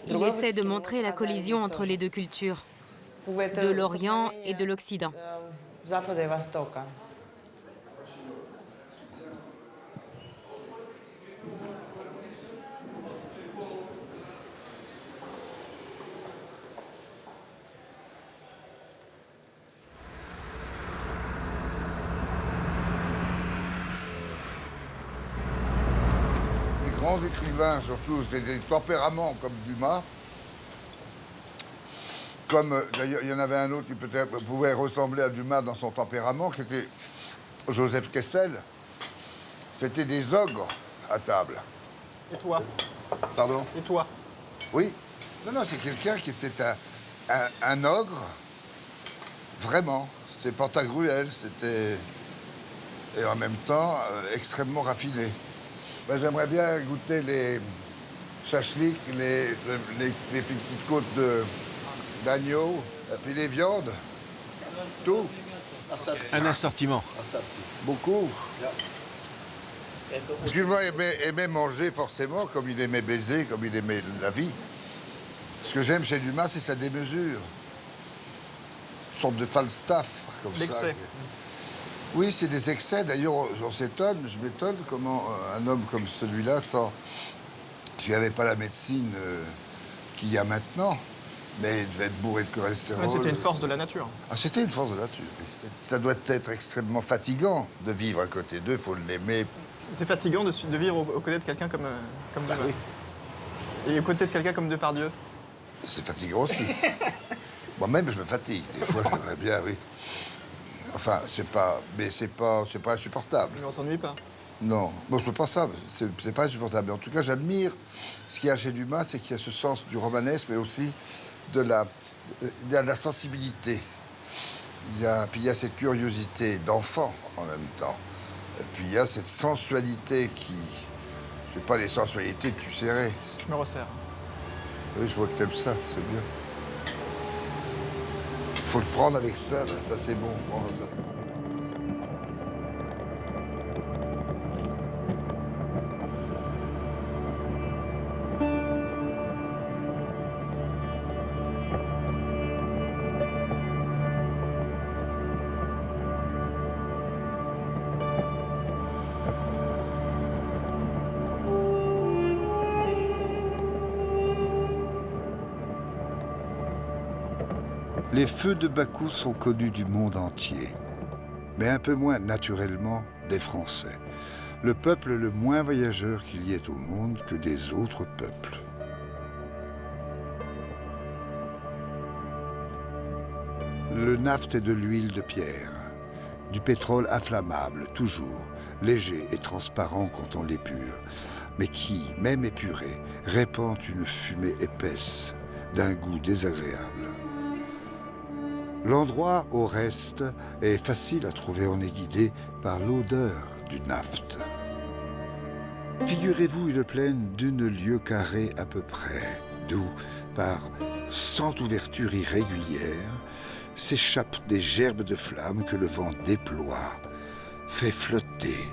Il essaie de montrer la collision entre les deux cultures, de l'Orient et de l'Occident. Les grands écrivains, surtout, c'est des tempéraments comme Dumas. Comme, d'ailleurs, il y en avait un autre qui peut-être pouvait ressembler à Dumas dans son tempérament, qui était Joseph Kessel. C'était des ogres à table. Et toi? Pardon? Et toi? Oui. Non, non, c'est quelqu'un qui était un ogre, vraiment. C'était Pantagruel, c'était... Et en même temps, extrêmement raffiné. Ben, j'aimerais bien goûter les chachliks, les petites côtes d'agneau, et puis les viandes, tout. Un assortiment. Beaucoup. Parce que moi, aimait manger forcément, comme il aimait baiser, comme il aimait la vie. Ce que j'aime chez Dumas, c'est sa démesure. Une sorte de Falstaff, comme ça. L'excès. Oui, c'est des excès. D'ailleurs, on s'étonne, je m'étonne comment un homme comme celui-là, s'il n'y avait pas la médecine qu'il y a maintenant, mais il devait être bourré de cholestérol. Ouais, c'était une force de la nature. Ah, c'était une force de la nature. Oui. Ça doit être extrêmement fatigant de vivre à côté d'eux, il faut l'aimer. C'est fatigant de vivre aux côtés de quelqu'un comme Bah, Dumas. oui, Et aux côtés de quelqu'un comme Depardieu. c'est fatigant aussi. Moi-même, je me fatigue. Des fois, j'aimerais bien, oui. Enfin, c'est pas insupportable. Mais on s'ennuie pas. Non, moi je ne veux pas ça, c'est pas insupportable. Mais en tout cas, j'admire ce qu'il y a chez Dumas, c'est qu'il y a ce sens du romanesque, mais aussi de la sensibilité. Puis il y a cette curiosité d'enfant en même temps. Et puis il y a cette sensualité qui... C'est pas les sensualités de cul serré. Je me resserre. Oui, je vois que t'aimes ça, c'est bien. Il faut le prendre avec ça, là, ça c'est bon, prendre ça. Les feux de Bakou sont connus du monde entier, mais un peu moins naturellement des Français, le peuple le moins voyageur qu'il y ait au monde que des autres peuples. Le naphte est de l'huile de pierre, du pétrole inflammable, toujours, léger et transparent quand on l'épure, mais qui, même épuré, répand une fumée épaisse, d'un goût désagréable. L'endroit, au reste, est facile à trouver. On est guidé par l'odeur du naphte. Figurez-vous une plaine d'une lieue carrée à peu près, d'où, par 100 ouvertures irrégulières, s'échappent des gerbes de flammes que le vent déploie, fait flotter,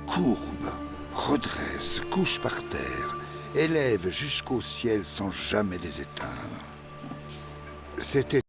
courbe, redresse, couche par terre, élève jusqu'au ciel sans jamais les éteindre. C'était